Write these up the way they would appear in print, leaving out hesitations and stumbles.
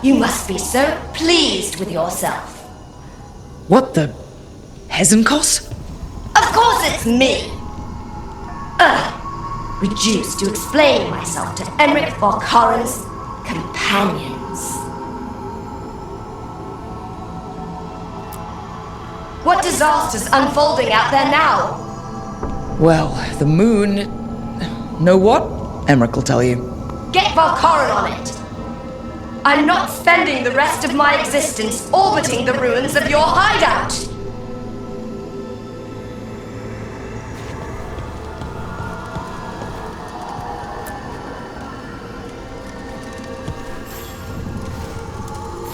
You must be so pleased with yourself. What the... Hesenkos? Of course it's me! Reduced to explaining myself to Emmerich Veilguard's companions. What disaster's unfolding out there now? Well, the moon... Know what? Emmerich will tell you. Get Veilguard on it! I'm not spending the rest of my existence orbiting the ruins of your hideout!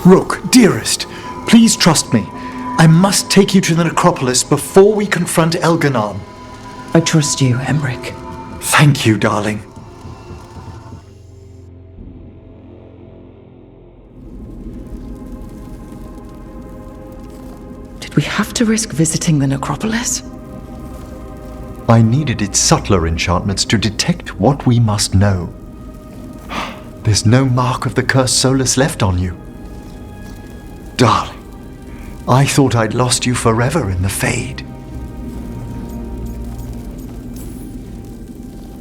Rook, dearest, please trust me. I must take you to the necropolis before we confront Elganon. I trust you, Emmerich. Thank you, darling. Did we have to risk visiting the necropolis? I needed its subtler enchantments to detect what we must know. There's no mark of the cursed Solus left on you. Darling, I thought I'd lost you forever in the Fade.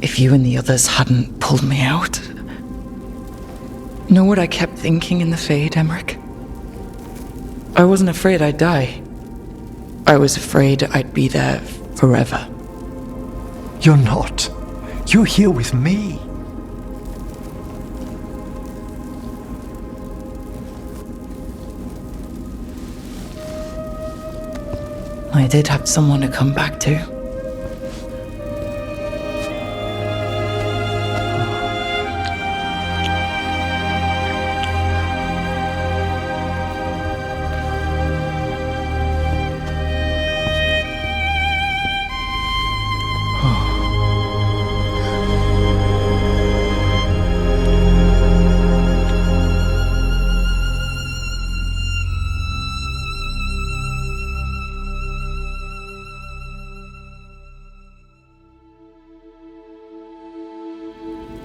If you and the others hadn't pulled me out... Know what I kept thinking in the Fade, Emmerich? I wasn't afraid I'd die. I was afraid I'd be there forever. You're not. You're here with me. I did have someone to come back to.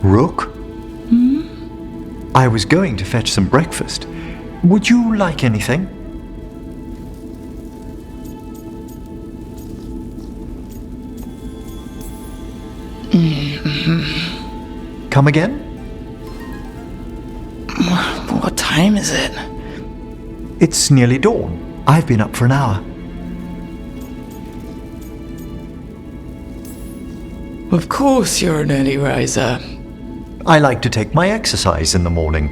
Rook? I was going to fetch some breakfast. Would you like anything? Come again? What time is it? It's nearly dawn. I've been up for an hour. Of course you're an early riser. I like to take my exercise in the morning.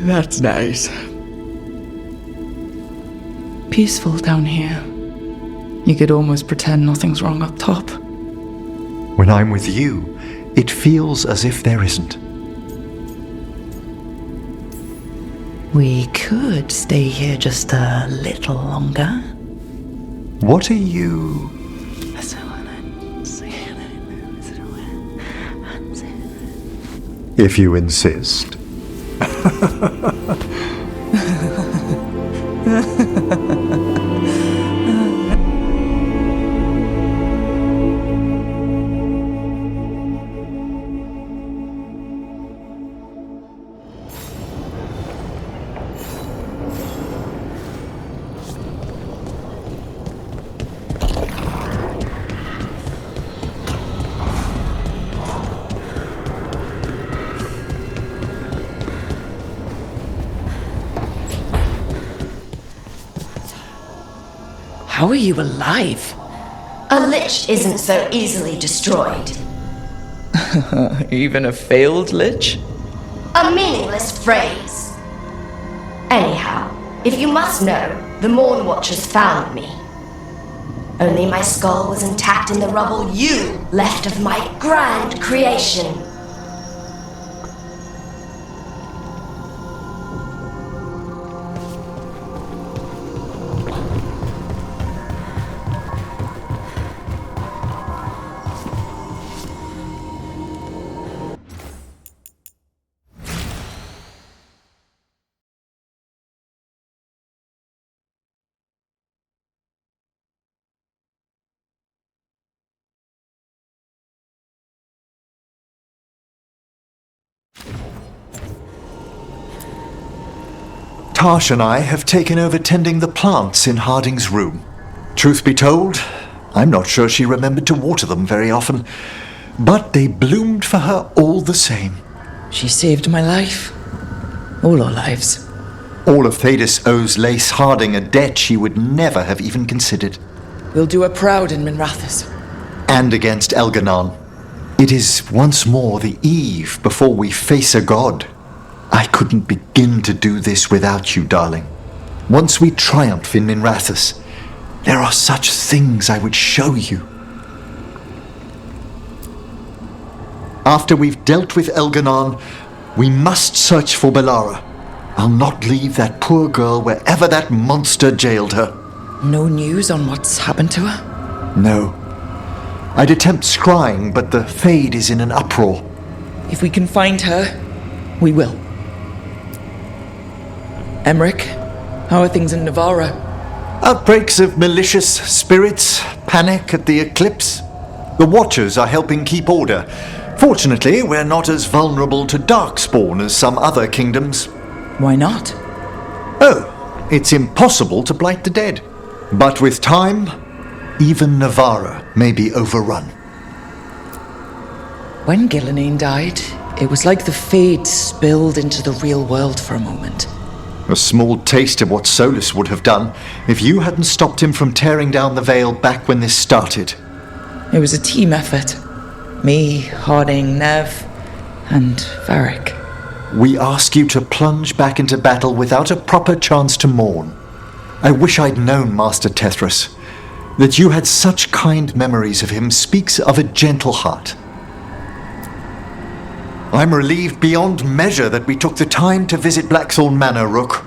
That's nice. Peaceful down here. You could almost pretend nothing's wrong up top. When I'm with you, it feels as if there isn't. We could stay here just a little longer. What are you... If you insist. How are you alive? A lich isn't so easily destroyed. Even a failed lich? A meaningless phrase. Anyhow, if you must know, the Morn Watchers found me. Only my skull was intact in the rubble you left of my grand creation. Tash and I have taken over tending the plants in Harding's room. Truth be told, I'm not sure she remembered to water them very often, but they bloomed for her all the same. She saved my life. All our lives. All of Thedas owes Lace Harding a debt she would never have even considered. We'll do her proud in Minrathous. And against Elganon. It is once more the eve before we face a god. I couldn't begin to do this without you, darling. Once we triumph in Minrathous, there are such things I would show you. After we've dealt with Elganon, we must search for Belara. I'll not leave that poor girl wherever that monster jailed her. No news on what's happened to her? No. I'd attempt scrying, but the Fade is in an uproar. If we can find her, we will. Emmerich, how are things in Navarra? Outbreaks of malicious spirits, panic at the eclipse. The Watchers are helping keep order. Fortunately, we're not as vulnerable to darkspawn as some other kingdoms. Why not? Oh, it's impossible to blight the dead. But with time, even Navarra may be overrun. When Gillenane died, it was like the Fade spilled into the real world for a moment. A small taste of what Solus would have done if you hadn't stopped him from tearing down the Veil back when this started. It was a team effort. Me, Harding, Nev, and Varric. We ask you to plunge back into battle without a proper chance to mourn. I wish I'd known Master Tethras. That you had such kind memories of him speaks of a gentle heart. I'm relieved beyond measure that we took the time to visit Blackthorn Manor, Rook.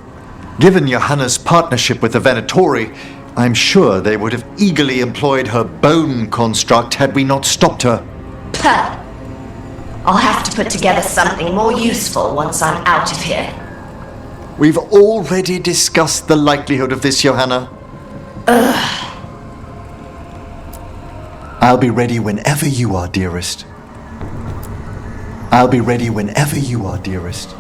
Given Johanna's partnership with the Venatori, I'm sure they would have eagerly employed her bone construct had we not stopped her. Puh. I'll have to put together something more useful once I'm out of here. We've already discussed the likelihood of this, Johanna. I'll be ready whenever you are, dearest. I'll be ready whenever you are, dearest.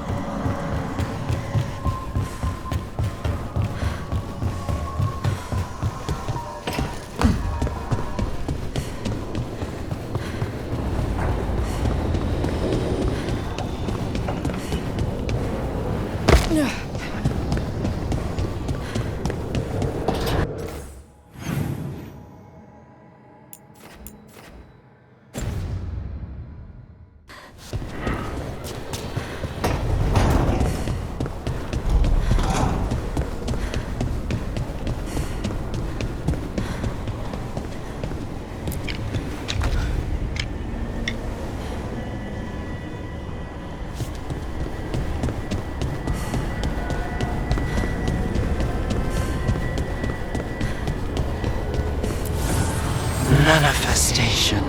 Manifestation.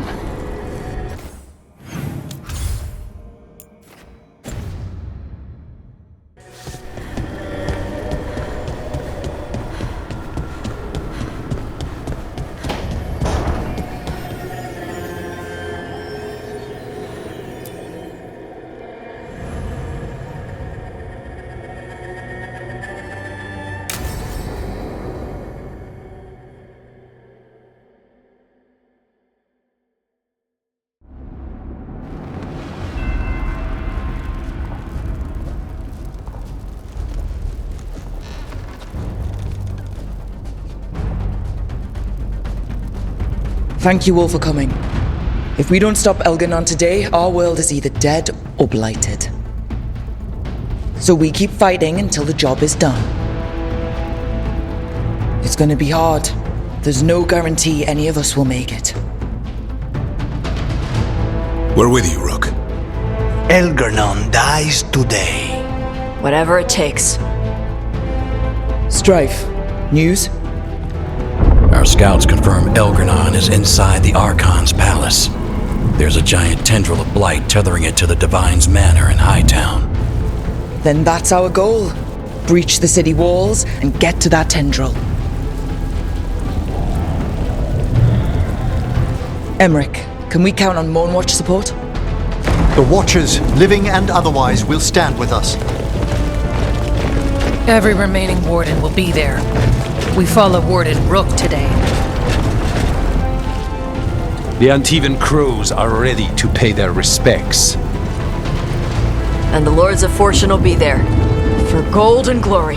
Thank you all for coming. If we don't stop Elganon today, our world is either dead or blighted. So we keep fighting until the job is done. It's gonna be hard. There's no guarantee any of us will make it. We're with you, Rook. Elganon dies today. Whatever it takes. Strife, news? Our scouts confirm Elganon is inside the Archon's palace. There's a giant tendril of blight tethering it to the Divine's manor in Hightown. Then that's our goal. Breach the city walls and get to that tendril. Emmerich, can we count on Moonwatch support? The Watchers, living and otherwise, will stand with us. Every remaining warden will be there. We follow Warden Rook today. The Antivan crows are ready to pay their respects. And the Lords of Fortune will be there. For gold and glory.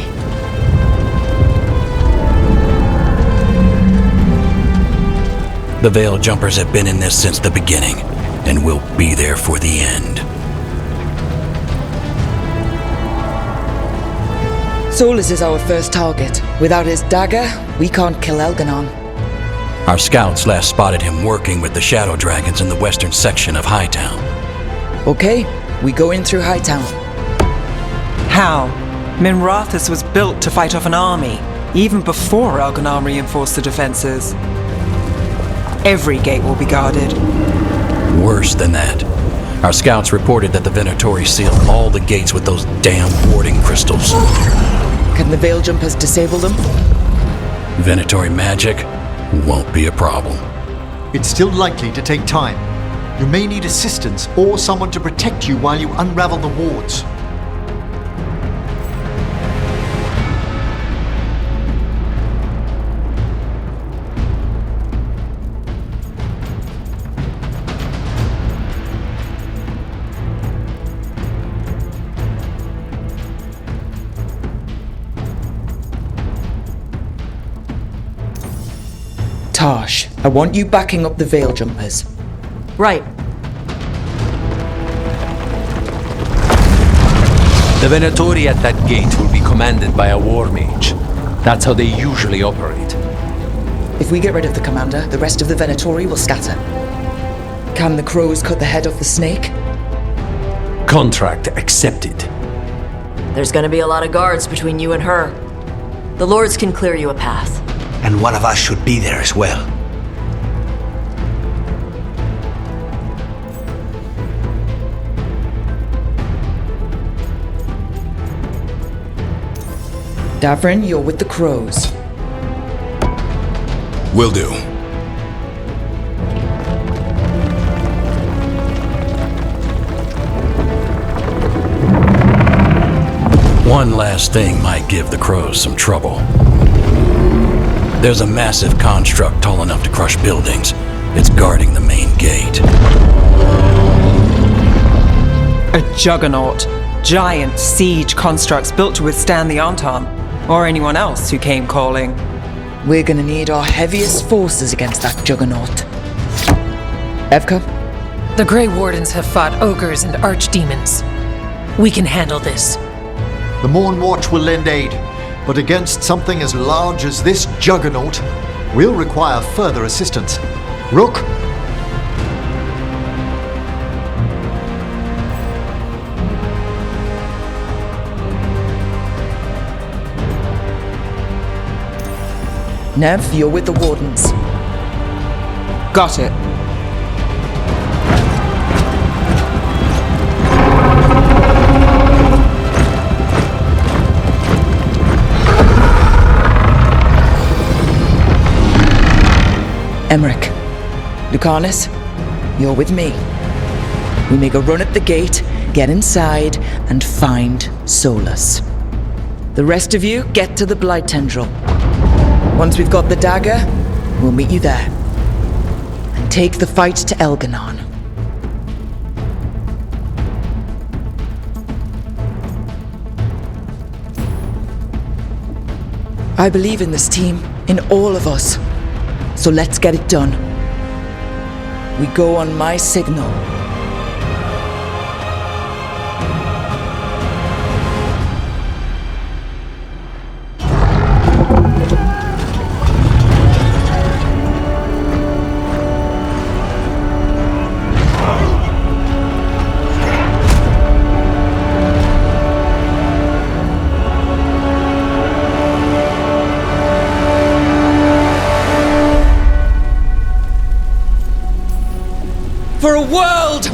The Veil Jumpers have been in this since the beginning, and will be there for the end. Solus is our first target. Without his dagger, we can't kill Elganon. Our scouts last spotted him working with the Shadow Dragons in the western section of Hightown. Okay, we go in through Hightown. How? Minrathus was built to fight off an army, even before Elganon reinforced the defenses. Every gate will be guarded. Worse than that. Our scouts reported that the Venatori sealed all the gates with those damn warding crystals. Can the Veil Jumpers disable them? Venatori magic won't be a problem. It's still likely to take time. You may need assistance or someone to protect you while you unravel the wards. Tarsh, I want you backing up the Veil Jumpers. Right. The Venatori at that gate will be commanded by a war mage. That's how they usually operate. If we get rid of the commander, the rest of the Venatori will scatter. Can the crows cut the head off the snake? Contract accepted. There's gonna be a lot of guards between you and her. The Lords can clear you a path. And one of us should be there as well. Davrin, you're with the crows. Will do. One last thing might give the crows some trouble. There's a massive construct tall enough to crush buildings. It's guarding the main gate. A juggernaut. Giant siege constructs built to withstand the Anton, or anyone else who came calling. We're gonna need our heaviest forces against that juggernaut. Evka? The Grey Wardens have fought ogres and archdemons. We can handle this. The Morn Watch will lend aid, but against something as large as this juggernaut, we'll require further assistance. Rook? Nev, you're with the Wardens. Got it. Emmerich. Lucanus, you're with me. We make a run at the gate, get inside, and find Solus. The rest of you get to the Blight Tendril. Once we've got the dagger, we'll meet you there. And take the fight to Elganon. I believe in this team, in all of us. So let's get it done. We go on my signal. For a world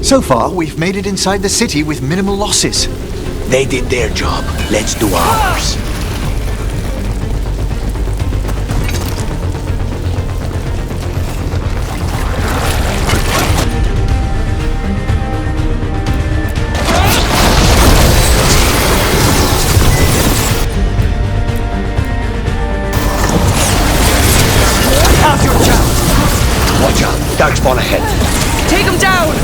So far, we've made it inside the city with minimal losses. They did their job. Let's do ours. How's your chance? Watch out. Darkspawn ahead. Take him down!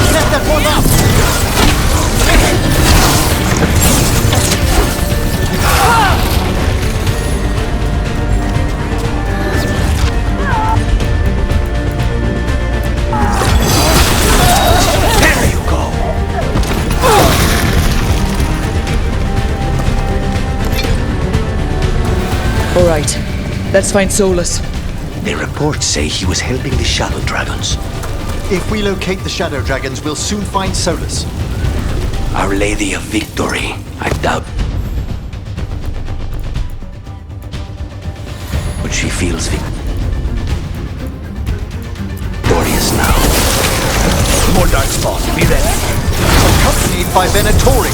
Set that one up! There you go. All right, let's find Solus. The reports say he was helping the Shadow Dragons. If we locate the Shadow Dragons, we'll soon find Solus. Our Lady of Victory. I doubt. But she feels victorious now. More Darkspawn. Be ready. Accompanied by Venatori.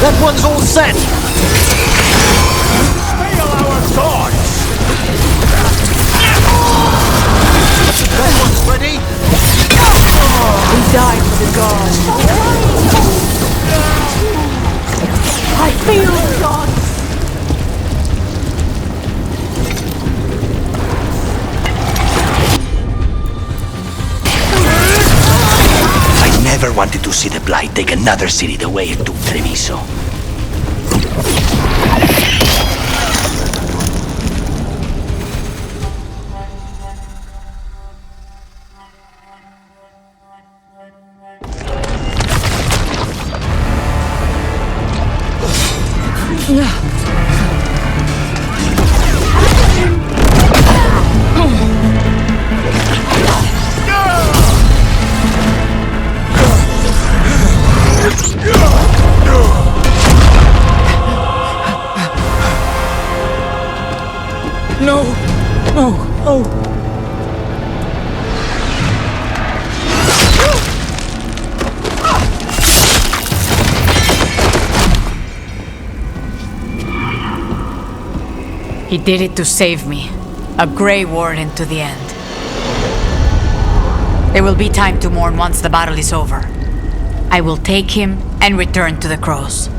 That one's all set! Fail our swords! That one's ready! We died for the gods. I feel the gods. I never wanted to see the Blight take another city the way it took Treviso. No! No! Oh! He did it to save me. A Grey Warden to the end. There will be time to mourn once the battle is over. I will take him and return to the Crows.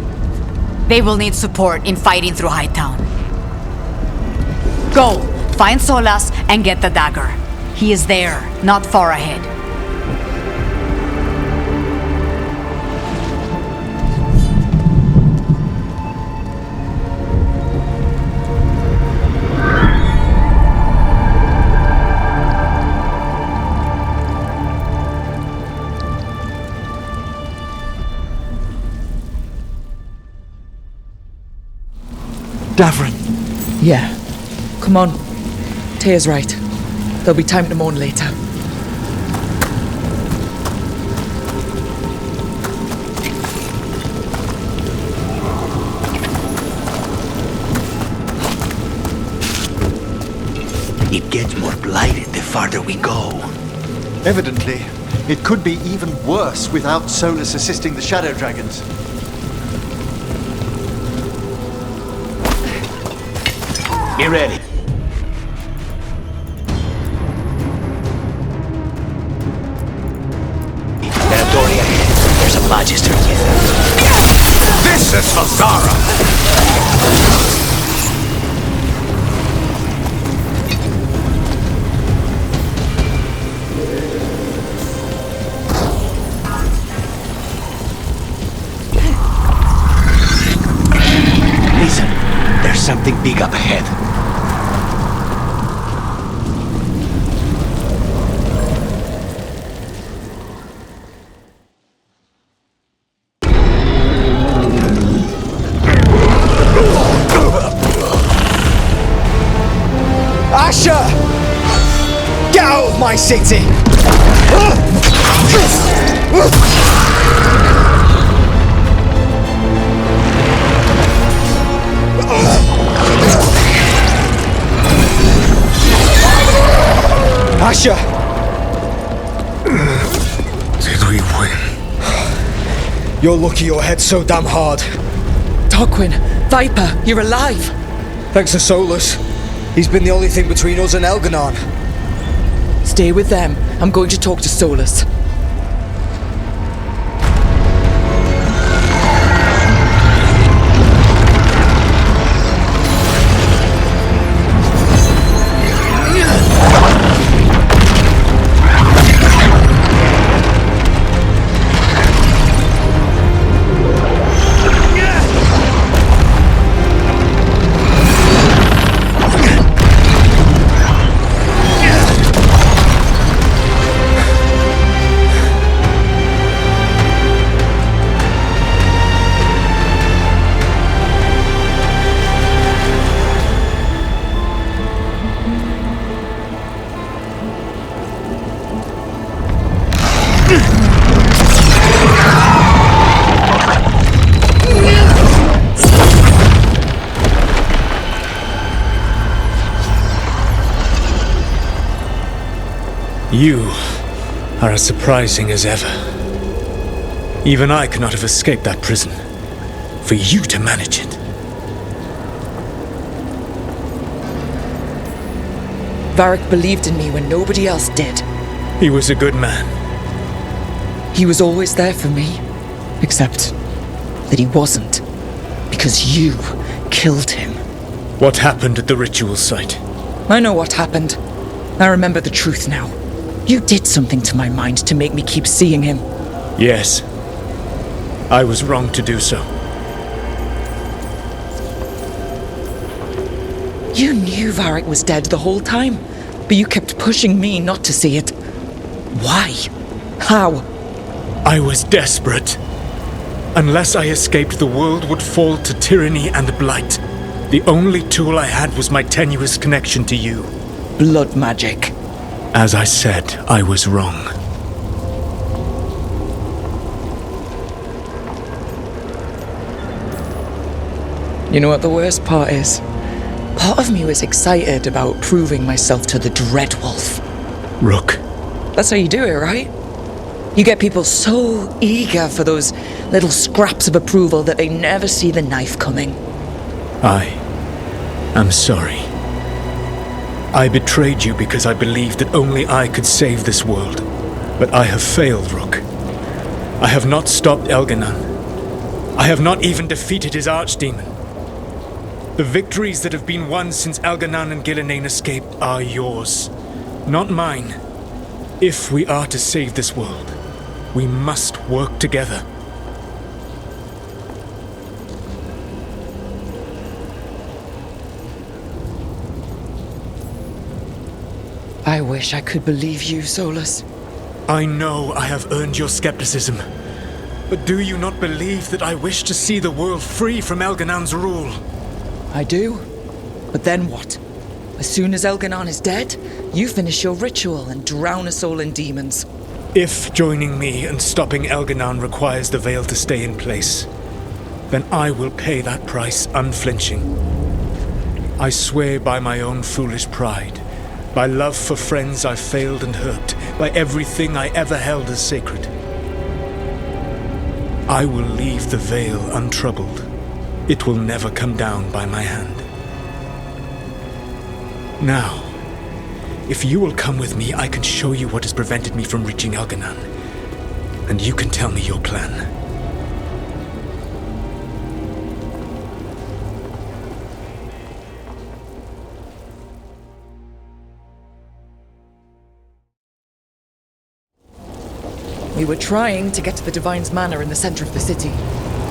They will need support in fighting through Hightown. Go! Find Solas and get the dagger. He is there, not far ahead. Davrin. Yeah. Come on. Taya's right. There'll be time to mourn later. It gets more blighted the farther we go. Evidently, it could be even worse without Solus assisting the Shadow Dragons. Be ready. Venatori ahead. There's a Magister here. This is Hazara! something big up ahead. Asher! Get out of my city! Asher! Did we win? You're lucky your head's so damn hard. Tarquin, Viper, you're alive! Thanks to Solus. He's been the only thing between us and Elganon. Stay with them. I'm going to talk to Solus. You are as surprising as ever. Even I could not have escaped that prison. For you to manage it. Varric believed in me when nobody else did. He was a good man. He was always there for me. Except that he wasn't. Because you killed him. What happened at the ritual site? I know what happened. I remember the truth now. You did something to my mind to make me keep seeing him. Yes. I was wrong to do so. You knew Varric was dead the whole time, but you kept pushing me not to see it. Why? How? I was desperate. Unless I escaped, the world would fall to tyranny and blight. The only tool I had was my tenuous connection to you. Blood magic. As I said, I was wrong. You know what the worst part is? Part of me was excited about proving myself to the Dreadwolf. Rook. That's how you do it, right? You get people so eager for those little scraps of approval that they never see the knife coming. I'm sorry. I betrayed you because I believed that only I could save this world. But I have failed, Rook. I have not stopped Elganon. I have not even defeated his archdemon. The victories that have been won since Elganon and Gillenane escaped are yours, not mine. If we are to save this world, we must work together. I wish I could believe you, Solus. I know I have earned your skepticism. But do you not believe that I wish to see the world free from Elganon's rule? I do. But then what? As soon as Elganon is dead, you finish your ritual and drown us all in demons. If joining me and stopping Elganon requires the Veil to stay in place, then I will pay that price unflinching. I swear by my own foolish pride, by love for friends I failed and hurt, by everything I ever held as sacred. I will leave the Veil untroubled. It will never come down by my hand. Now, if you will come with me, I can show you what has prevented me from reaching Elganon. And you can tell me your plan. We were trying to get to the Divine's Manor in the center of the city.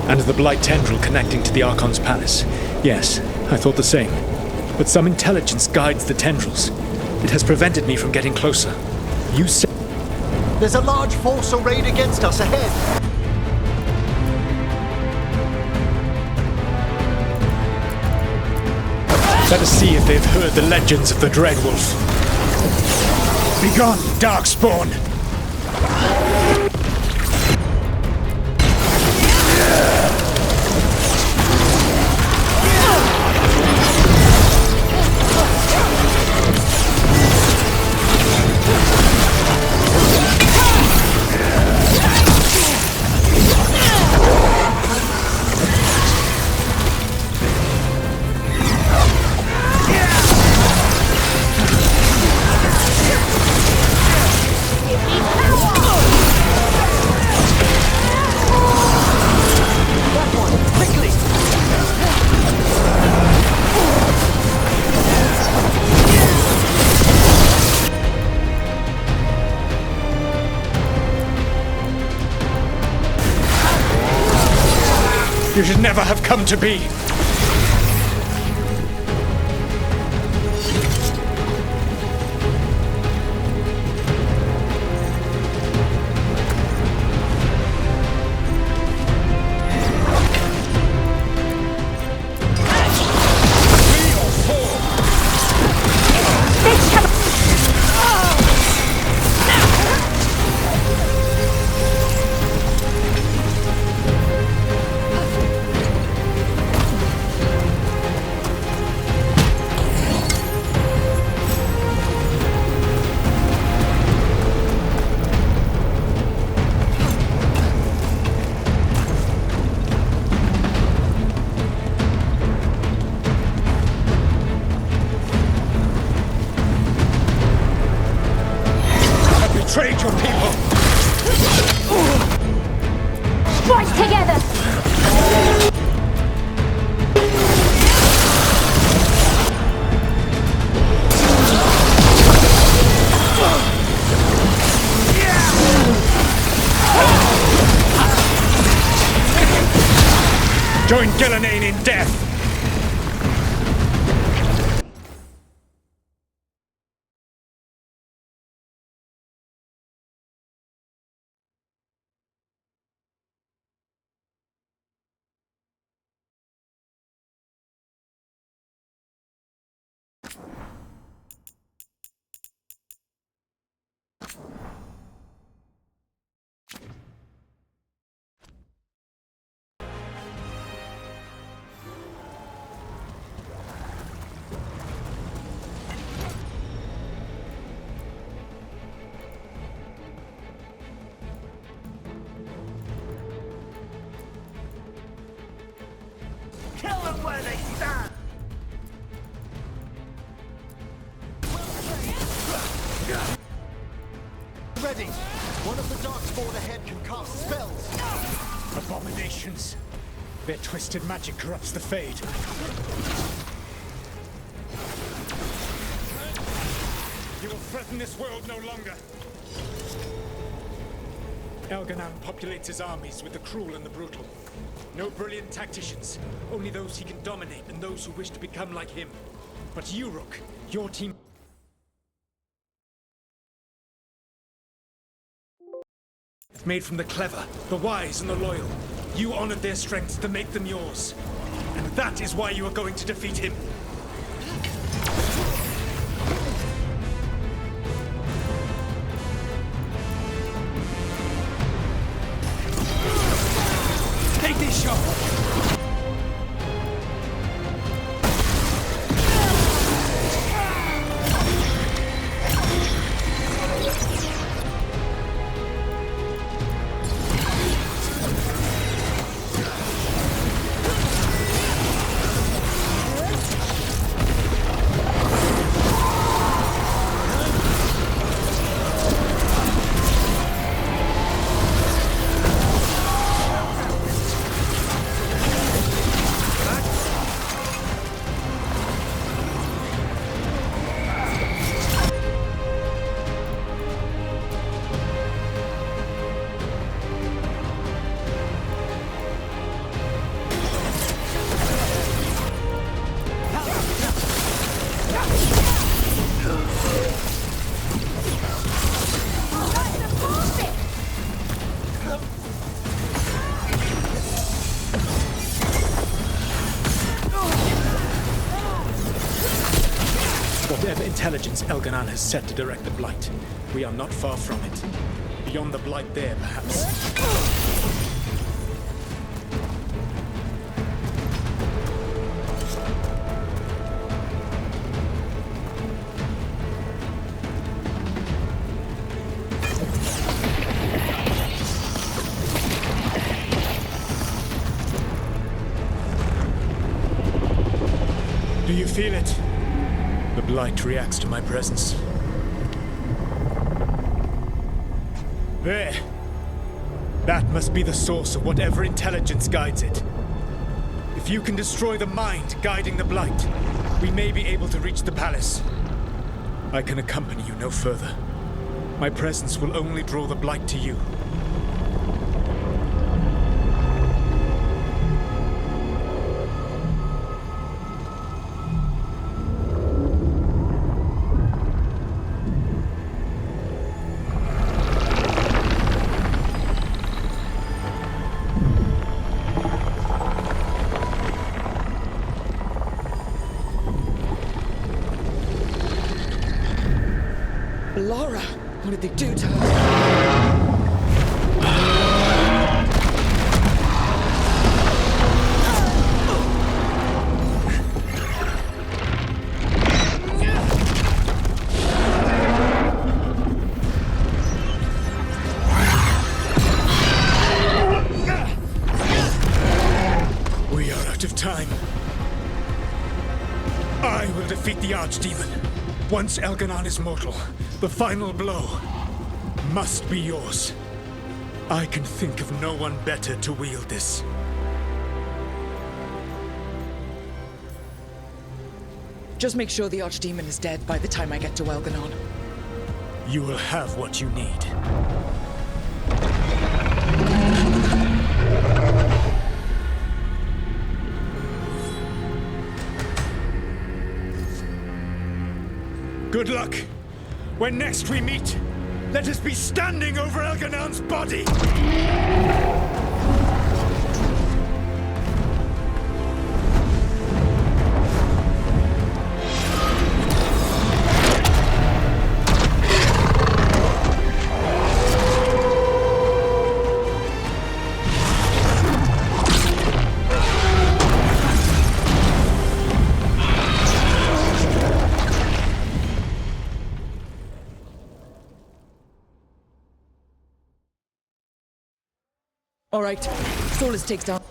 And the Blight Tendril connecting to the Archon's palace. Yes, I thought the same. But some intelligence guides the tendrils. It has prevented me from getting closer. You said... There's a large force arrayed against us ahead. Let us see if they've heard the legends of the Dreadwolf. Begone, Darkspawn! You should never have come to be. Betrayed your people! Strike together! Join Gillenane in death! Kill them where they stand! Ready! One of the Darkspawn ahead can cast spells! Abominations! Their twisted magic corrupts the Fade. You will threaten this world no longer! Elganan populates his armies with the cruel and the brutal. No brilliant tacticians, only those he can dominate and those who wish to become like him. But you, Rook, your team... made from the clever, the wise and the loyal. You honored their strengths to make them yours. And that is why you are going to defeat him. Take this shot! Whatever intelligence Elganon has set to direct the Blight, we are not far from it. Beyond the Blight there, perhaps. Do you feel it? The Blight reacts to my presence. There! That must be the source of whatever intelligence guides it. If you can destroy the mind guiding the Blight, we may be able to reach the palace. I can accompany you no further. My presence will only draw the Blight to you. Laura! What did they do to her? We are out of time. I will defeat the Archdemon. Once Elganon is mortal, the final blow must be yours. I can think of no one better to wield this. Just make sure the Archdemon is dead by the time I get to Elganon. You will have what you need. Good luck. When next we meet, let us be standing over Elganon's body! Alright, Solus takes down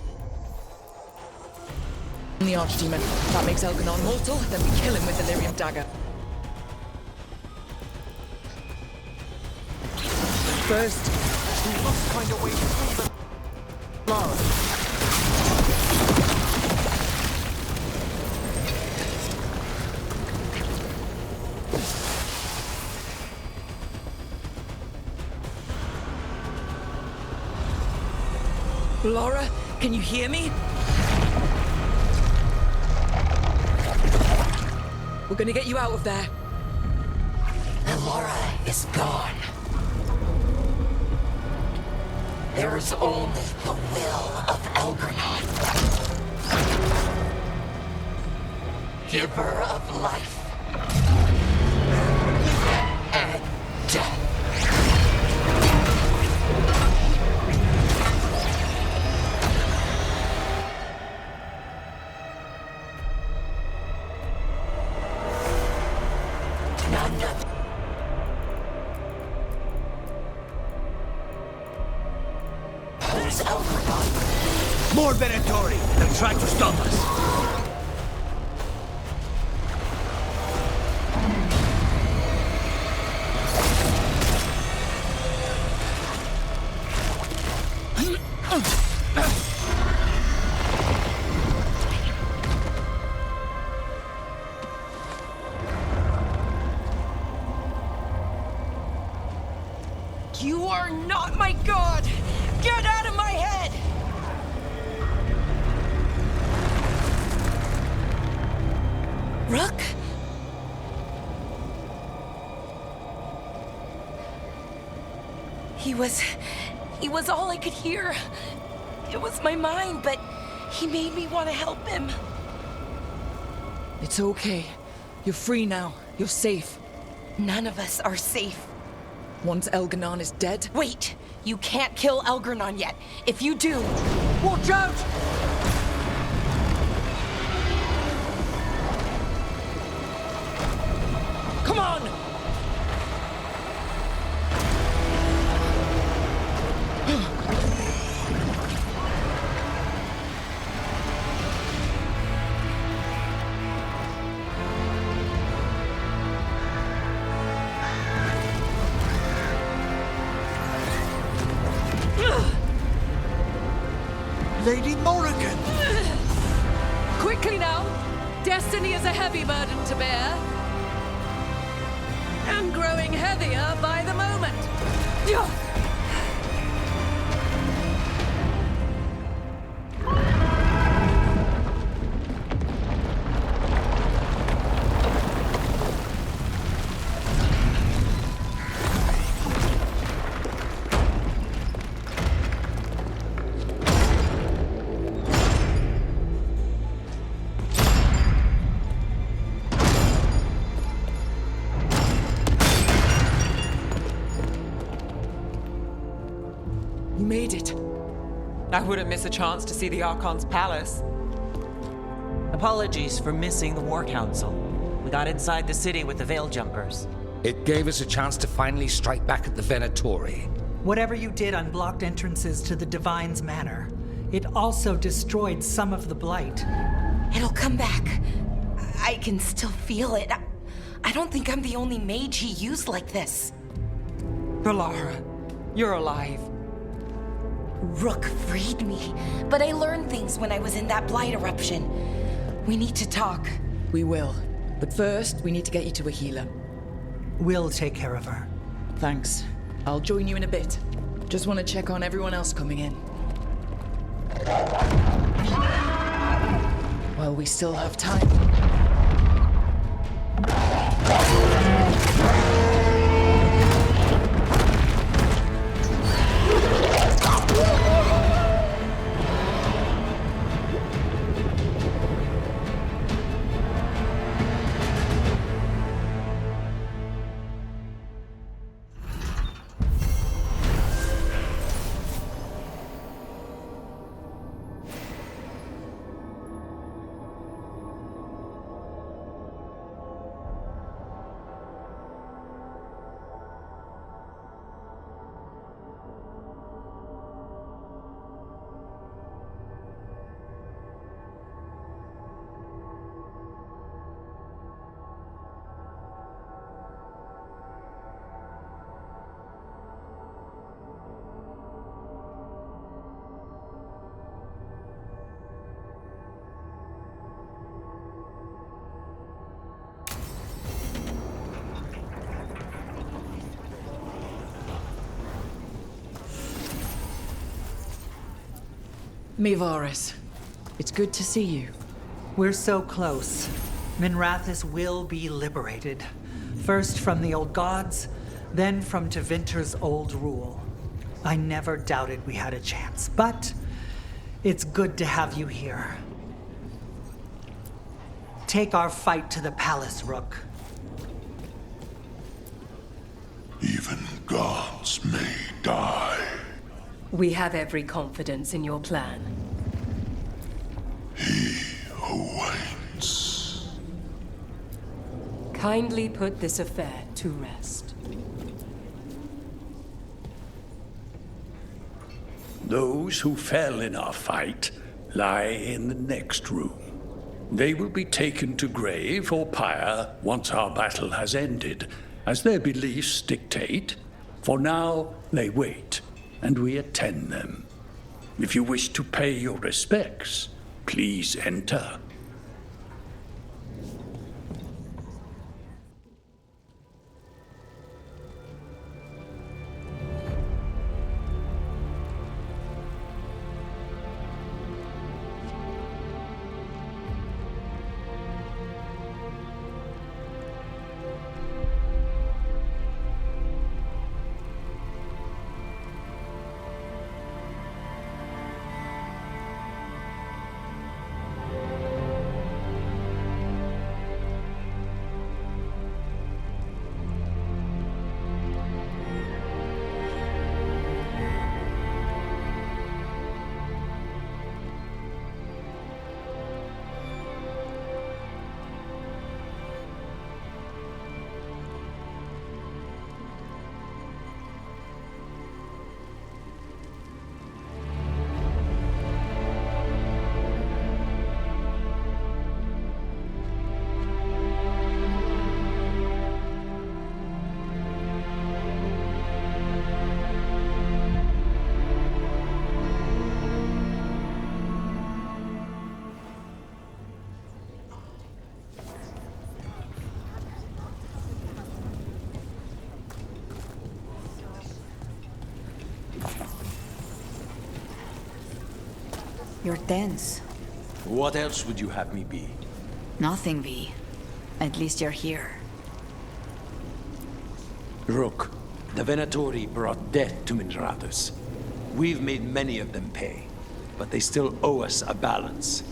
the Archdemon. That makes Elganon mortal, then we kill him with the Lyrium dagger. First, we must find a way to free the Laura. Laura, can you hear me? We're gonna get you out of there. Laura is gone. There is only the will of Elganon, giver of life and death. More Venatori! They'll try to stop us! You are not my god! Get out of my head! Rook? He was all I could hear. It was my mind, but he made me want to help him. It's okay. You're free now. You're safe. None of us are safe. Once Elganon is dead... Wait! You can't kill Elganon yet. If you do... Watch out! Come on! Lady Morrigan! Quickly now! Destiny is a heavy burden to bear. And growing heavier by the moment. You made it. I wouldn't miss a chance to see the Archon's palace. Apologies for missing the War Council. We got inside the city with the Veil Jumpers. It gave us a chance to finally strike back at the Venatori. Whatever you did unblocked entrances to the Divine's Manor. It also destroyed some of the Blight. It'll come back. I can still feel it. I don't think I'm the only mage he used like this. Valara, you're alive. Rook freed me, but I learned things when I was in that Blight eruption. We need to talk. We will. But first, we need to get you to a healer. We'll take care of her. Thanks. I'll join you in a bit. Just want to check on everyone else coming in. While we still have time. Mivaris, it's good to see you. We're so close. Minrathous will be liberated. First from the old gods, then from Tevinter's old rule. I never doubted we had a chance, but it's good to have you here. Take our fight to the palace, Rook. Even gods may die. We have every confidence in your plan. He who waits. Kindly put this affair to rest. Those who fell in our fight lie in the next room. They will be taken to grave or pyre once our battle has ended, as their beliefs dictate. For now, they wait, and we attend them. If you wish to pay your respects, please enter. You're tense. What else would you have me be? Nothing, V. At least you're here. Rook, the Venatori brought death to Minrathus. We've made many of them pay, but they still owe us a balance.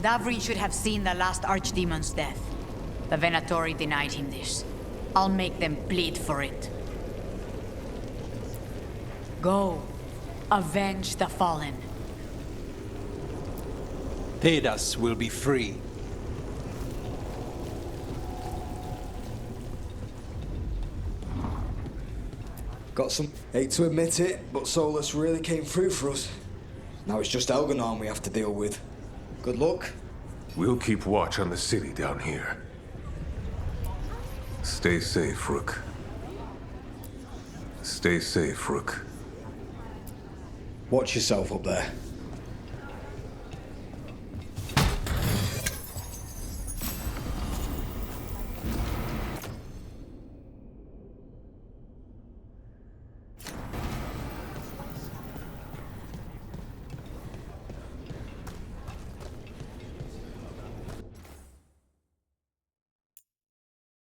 Davrin should have seen the last Archdemon's death. The Venatori denied him this. I'll make them bleed for it. Go. Avenge the fallen. Thedas will be free. Got some. Hate to admit it, but Solus really came through for us. Now it's just Elganon we have to deal with. Good luck. We'll keep watch on the city down here. Stay safe, Rook. Stay safe, Rook. Watch yourself up there.